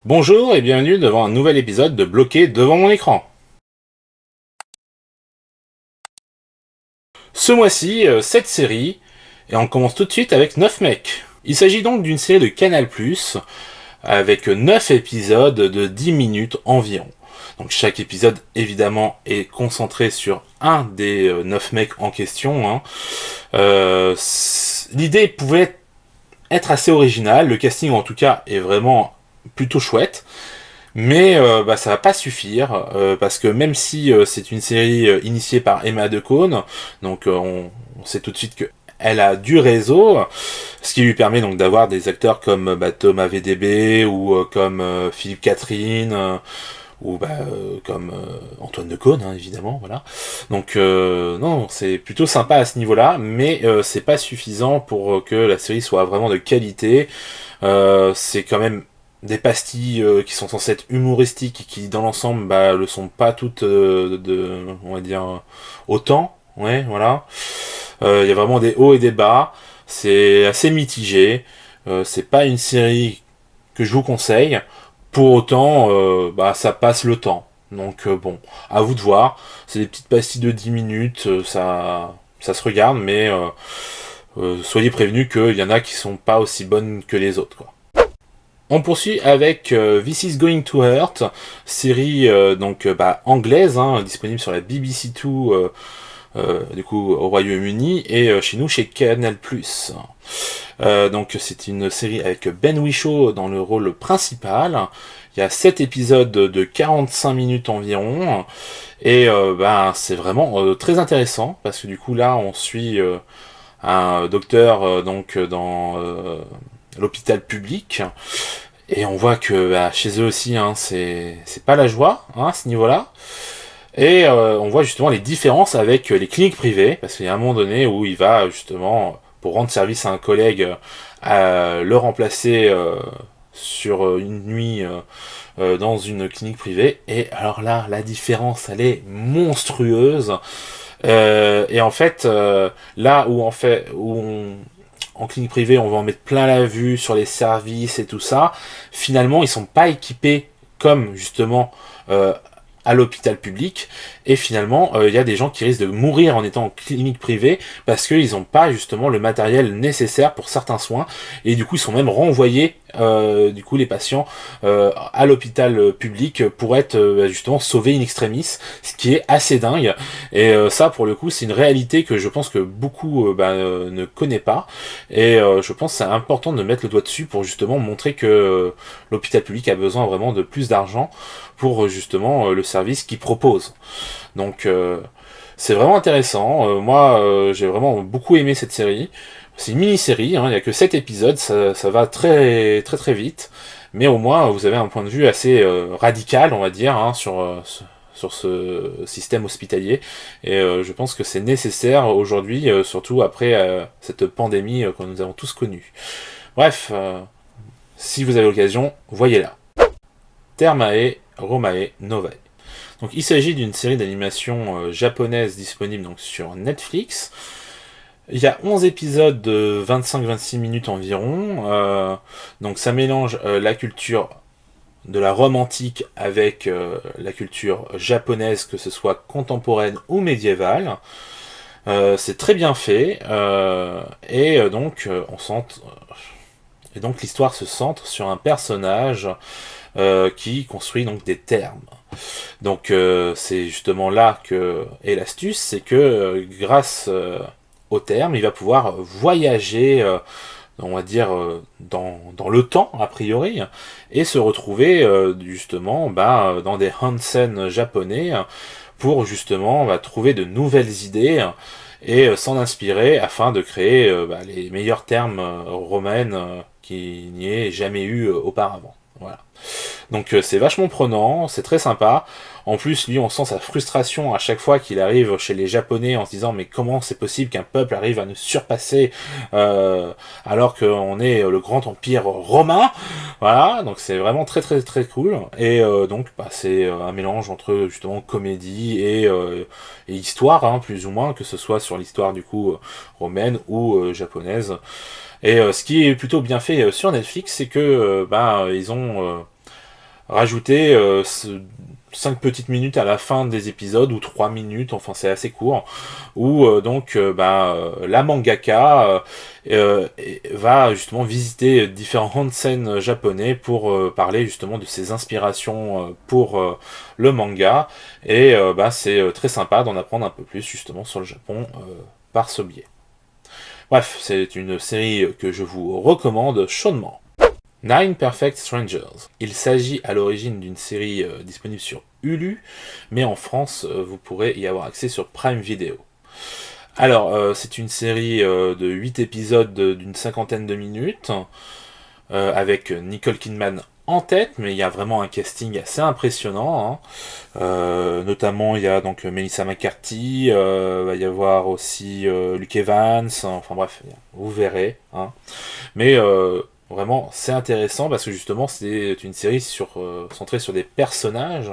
Bonjour et bienvenue devant un nouvel épisode de Bloqué devant mon écran. Ce mois-ci, cette série, et on commence tout de suite avec 9 mecs. Il s'agit donc d'une série de Canal+, avec 9 épisodes de 10 minutes environ. Donc chaque épisode, évidemment, est concentré sur un des 9 mecs en question. L'idée pouvait être assez originale, le casting en tout cas est vraiment plutôt chouette. Mais ça va pas suffire parce que même si c'est une série initiée par Emma Decaune, donc on sait tout de suite que elle a du réseau, ce qui lui permet donc d'avoir des acteurs comme Thomas VDB ou comme Philippe Catherine ou comme Antoine Decaune évidemment, voilà. Donc non, c'est plutôt sympa à ce niveau-là, mais c'est pas suffisant pour que la série soit vraiment de qualité. C'est quand même des pastilles qui sont censées être humoristiques et qui dans l'ensemble le sont pas toutes on va dire autant, ouais, voilà. Il y a vraiment des hauts et des bas, c'est assez mitigé. C'est pas une série que je vous conseille. Pour autant, ça passe le temps. Donc bon, à vous de voir. C'est des petites pastilles de 10 minutes, ça se regarde, mais soyez prévenus qu'il y en a qui sont pas aussi bonnes que les autres, quoi. On poursuit avec This is Going to Hurt, série anglaise, disponible sur la BBC Two, du coup au Royaume-Uni, et chez nous chez Canal+. Donc c'est une série avec Ben Whishaw dans le rôle principal. Il y a 7 épisodes de 45 minutes environ, et c'est vraiment très intéressant, parce que du coup là on suit un docteur dans l'hôpital public. Et on voit que chez eux aussi, c'est pas la joie à ce niveau-là. Et on voit justement les différences avec les cliniques privées, parce qu'il y a un moment donné où il va justement, pour rendre service à un collègue, le remplacer sur une nuit dans une clinique privée. Et alors là, la différence, elle est monstrueuse. Et en fait, là où en clinique privée, on va en mettre plein la vue sur les services et tout ça. Finalement, ils sont pas équipés comme justement à l'hôpital public. Et finalement, il y a des gens qui risquent de mourir en étant en clinique privée parce qu'ils n'ont pas justement le matériel nécessaire pour certains soins. Et du coup, ils sont même renvoyés, du coup, les patients à l'hôpital public pour être justement sauvés in extremis, ce qui est assez dingue. Et ça, pour le coup, c'est une réalité que je pense que beaucoup ne connaît pas. Et je pense que c'est important de mettre le doigt dessus pour justement montrer que l'hôpital public a besoin vraiment de plus d'argent pour justement le service qu'il propose. Donc c'est vraiment intéressant. Moi, j'ai vraiment beaucoup aimé cette série. C'est une mini-série, il n'y a que 7 épisodes, ça va très très très vite. Mais au moins, vous avez un point de vue assez radical, on va dire, sur ce système hospitalier. Et je pense que c'est nécessaire aujourd'hui, surtout après cette pandémie que nous avons tous connue. Bref, si vous avez l'occasion, voyez-la. Termae Romae Novae. Donc il s'agit d'une série d'animation japonaise disponible donc sur Netflix. Il y a 11 épisodes de 25-26 minutes environ. Donc ça mélange la culture de la Rome antique avec la culture japonaise, que ce soit contemporaine ou médiévale. C'est très bien fait. Et donc l'histoire se centre sur un personnage qui construit donc des thermes. Donc c'est justement là que est l'astuce, c'est que grâce aux thermes, il va pouvoir voyager, on va dire, dans le temps, a priori, et se retrouver justement dans des onsen japonais pour justement trouver de nouvelles idées et s'en inspirer afin de créer les meilleurs termes romaines qu'il n'y ait jamais eu auparavant. Voilà. Donc c'est vachement prenant, c'est très sympa. En plus, lui, on sent sa frustration à chaque fois qu'il arrive chez les Japonais en se disant mais comment c'est possible qu'un peuple arrive à nous surpasser alors qu'on est le grand empire romain. Voilà, donc c'est vraiment très très très cool. Et c'est un mélange entre justement comédie et histoire, plus ou moins, que ce soit sur l'histoire du coup romaine ou japonaise. Et ce qui est plutôt bien fait sur Netflix, c'est que ils ont rajouter 5 petites minutes à la fin des épisodes, ou 3 minutes, enfin c'est assez court, où la mangaka va justement visiter différentes scènes japonais pour parler justement de ses inspirations pour le manga, et c'est très sympa d'en apprendre un peu plus justement sur le Japon par ce biais. Bref, c'est une série que je vous recommande chaudement. Nine Perfect Strangers. Il s'agit à l'origine d'une série disponible sur Hulu, mais en France, vous pourrez y avoir accès sur Prime Video. Alors, c'est une série de 8 épisodes d'une cinquantaine de minutes, avec Nicole Kidman en tête, mais il y a vraiment un casting assez impressionnant, hein. Notamment il y a donc Melissa McCarthy, va y avoir aussi Luke Evans, enfin bref, vous verrez, hein. Mais vraiment c'est intéressant parce que justement c'est une série centrée sur des personnages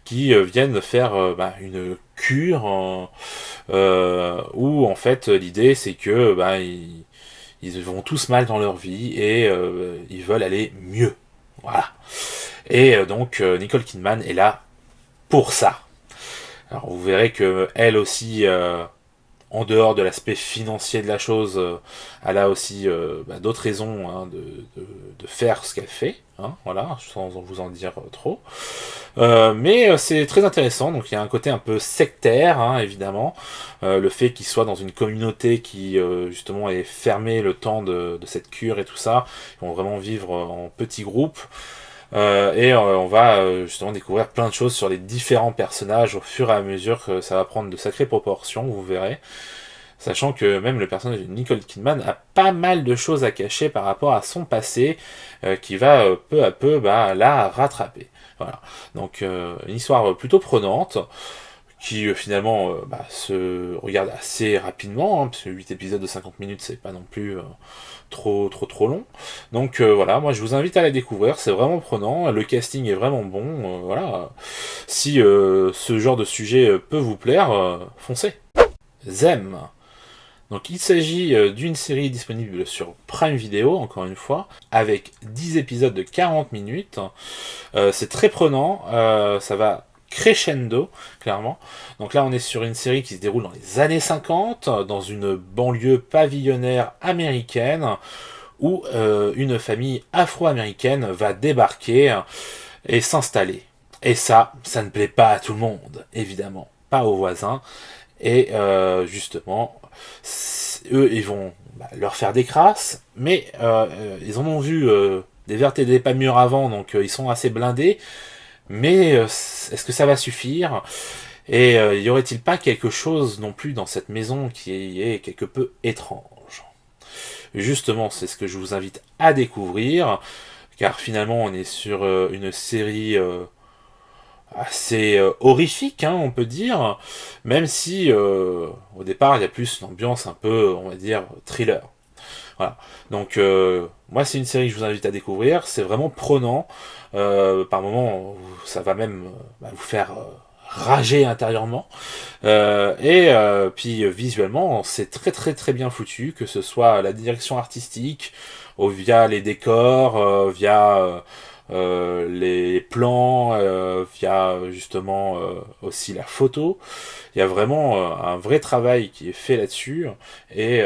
qui viennent faire une cure, où en fait l'idée c'est que ils vont tous mal dans leur vie et ils veulent aller mieux. Voilà. Et donc Nicole Kidman est là pour ça. Alors vous verrez que elle aussi, en dehors de l'aspect financier de la chose, elle a aussi d'autres raisons, hein, de faire ce qu'elle fait, hein, voilà, sans vous en dire trop. Mais c'est très intéressant, donc il y a un côté un peu sectaire, hein, évidemment, le fait qu'il soit dans une communauté qui justement est fermée le temps de cette cure et tout ça, ils vont vraiment vivre en petits groupes. On va justement découvrir plein de choses sur les différents personnages au fur et à mesure que ça va prendre de sacrées proportions, vous verrez. Sachant que même le personnage de Nicole Kidman a pas mal de choses à cacher par rapport à son passé, qui va peu à peu la rattraper. Voilà. Donc une histoire plutôt prenante, qui finalement se regarde assez rapidement, hein, parce que 8 épisodes de 50 minutes, c'est pas non plus trop long. Donc voilà, moi je vous invite à la découvrir, c'est vraiment prenant, le casting est vraiment bon, voilà. Si ce genre de sujet peut vous plaire, foncez. Zem. Donc il s'agit d'une série disponible sur Prime Video, encore une fois, avec 10 épisodes de 40 minutes. C'est très prenant, ça va crescendo, clairement. Donc là on est sur une série qui se déroule dans les années 50, dans une banlieue pavillonnaire américaine, où une famille afro-américaine va débarquer et s'installer. Et ça ne plaît pas à tout le monde, évidemment, pas aux voisins. Et justement, eux, ils vont leur faire des crasses, mais ils en ont vu des vertes et des pas mûres avant, donc ils sont assez blindés. Mais est-ce que ça va suffire? Et y aurait-il pas quelque chose non plus dans cette maison qui est quelque peu étrange? Justement, c'est ce que je vous invite à découvrir, car finalement on est sur une série assez horrifique, hein, on peut dire, même si au départ il y a plus une ambiance un peu, on va dire, thriller. Voilà. Donc moi c'est une série que je vous invite à découvrir, c'est vraiment prenant, par moments ça va même vous faire rager intérieurement, puis visuellement c'est très très très bien foutu, que ce soit la direction artistique, via les décors, via les plans, via justement aussi la photo. Il y a vraiment un vrai travail qui est fait là-dessus, et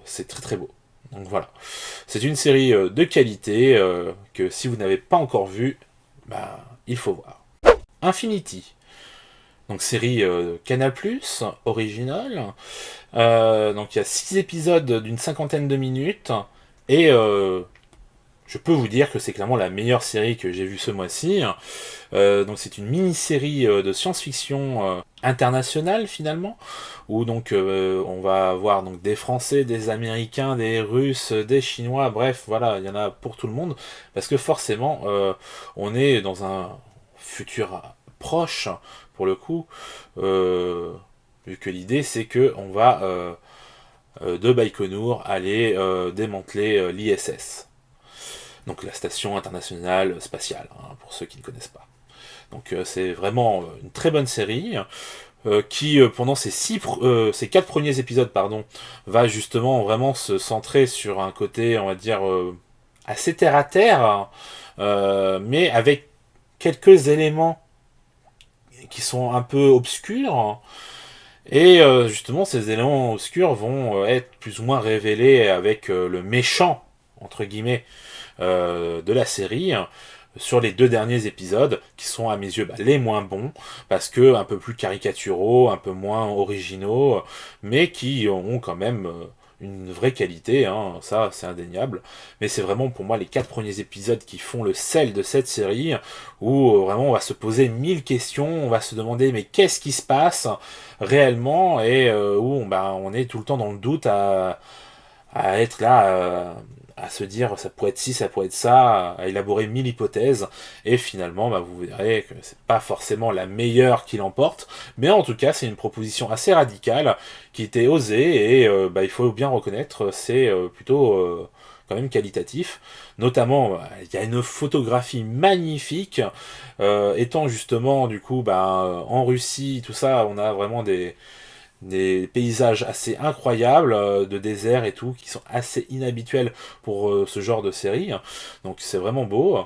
c'est très très beau. Donc voilà, c'est une série de qualité que si vous n'avez pas encore vue, il faut voir. Infinity, donc série Canal+, originale. Donc il y a 6 épisodes d'une cinquantaine de minutes, et je peux vous dire que c'est clairement la meilleure série que j'ai vue ce mois-ci. Donc c'est une mini-série de science-fiction internationale finalement, où donc on va avoir donc des Français, des Américains, des Russes, des Chinois, bref, voilà, il y en a pour tout le monde, parce que forcément on est dans un futur proche, pour le coup, vu que l'idée c'est que on va de Baïkonour aller démanteler l'ISS. Donc la station internationale spatiale, hein, pour ceux qui ne connaissent pas. Donc c'est vraiment une très bonne série, qui pendant ces 4 premiers épisodes, va justement vraiment se centrer sur un côté, on va dire, assez terre à terre, mais avec quelques éléments qui sont un peu obscurs, et justement ces éléments obscurs vont être plus ou moins révélés avec le méchant, entre guillemets, de la série, sur les 2 derniers épisodes, qui sont à mes yeux les moins bons, parce que un peu plus caricaturaux, un peu moins originaux, mais qui ont quand même une vraie qualité, hein, ça c'est indéniable. Mais c'est vraiment pour moi les 4 premiers épisodes qui font le sel de cette série, où vraiment on va se poser 1000 questions, on va se demander mais qu'est-ce qui se passe réellement, et où on est tout le temps dans le doute à être là, à se dire ça pourrait être ci, ça pourrait être ça, à élaborer 1000 hypothèses, et finalement vous verrez que c'est pas forcément la meilleure qui l'emporte, mais en tout cas c'est une proposition assez radicale qui était osée, et il faut bien reconnaître, c'est plutôt quand même qualitatif, notamment il y a une photographie magnifique, étant justement du coup en Russie, tout ça, on a vraiment des paysages assez incroyables, de désert et tout, qui sont assez inhabituels pour ce genre de série. Donc c'est vraiment beau.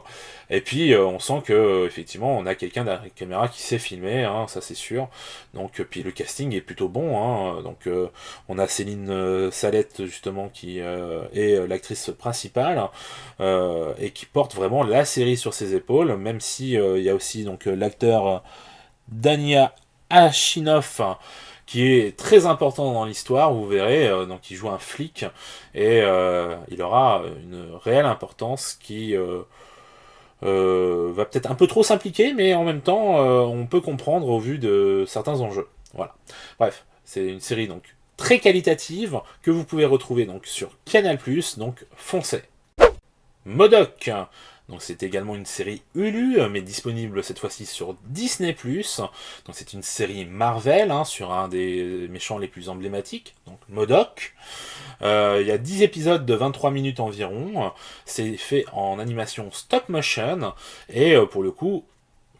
Et puis on sent que effectivement on a quelqu'un derrière la caméra qui sait filmer, hein, ça c'est sûr. Donc puis le casting est plutôt bon. Hein. Donc on a Céline Salette justement qui est l'actrice principale, et qui porte vraiment la série sur ses épaules. Même si il y a aussi donc l'acteur Dania Ashinoff, qui est très important dans l'histoire, vous verrez, donc il joue un flic, et il aura une réelle importance qui va peut-être un peu trop s'impliquer, mais en même temps, on peut comprendre au vu de certains enjeux. Voilà. Bref, c'est une série donc très qualitative, que vous pouvez retrouver donc sur Canal+, donc foncez. MODOK, donc c'est également une série Hulu, mais disponible cette fois-ci sur Disney+. Donc c'est une série Marvel, hein, sur un des méchants les plus emblématiques, donc MODOK. Il y a 10 épisodes de 23 minutes environ. C'est fait en animation stop motion, et pour le coup,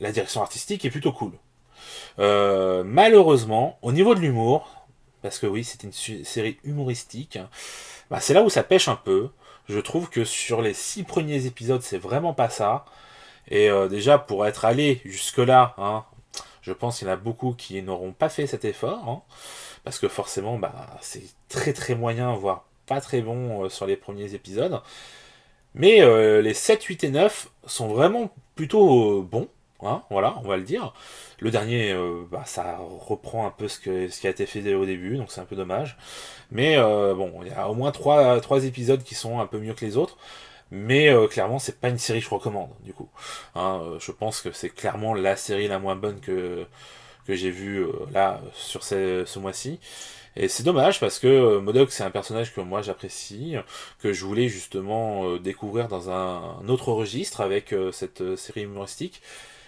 la direction artistique est plutôt cool. Malheureusement, au niveau de l'humour, parce que oui, c'est une série humoristique, c'est là où ça pêche un peu. Je trouve que sur les 6 premiers épisodes, c'est vraiment pas ça. Et déjà, pour être allé jusque-là, hein, je pense qu'il y en a beaucoup qui n'auront pas fait cet effort. Hein, parce que forcément, c'est très très moyen, voire pas très bon sur les premiers épisodes. Mais les 7, 8 et 9 sont vraiment plutôt bons. Hein, voilà, on va le dire. Le dernier, ça reprend un peu ce qui a été fait au début, donc c'est un peu dommage. Mais il y a au moins 3 épisodes qui sont un peu mieux que les autres. Mais clairement, c'est pas une série que je recommande, du coup. Hein, je pense que c'est clairement la série la moins bonne que j'ai vue là, sur ce mois-ci. Et c'est dommage parce que MODOK, c'est un personnage que moi j'apprécie, que je voulais justement découvrir dans un autre registre avec cette série humoristique.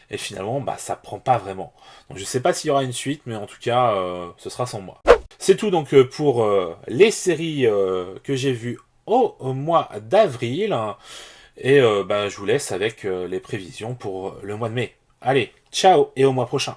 Et finalement, ça prend pas vraiment. Donc je sais pas s'il y aura une suite, mais en tout cas, ce sera sans moi. C'est tout donc pour les séries que j'ai vues au mois d'avril. Et je vous laisse avec les prévisions pour le mois de mai. Allez, ciao et au mois prochain.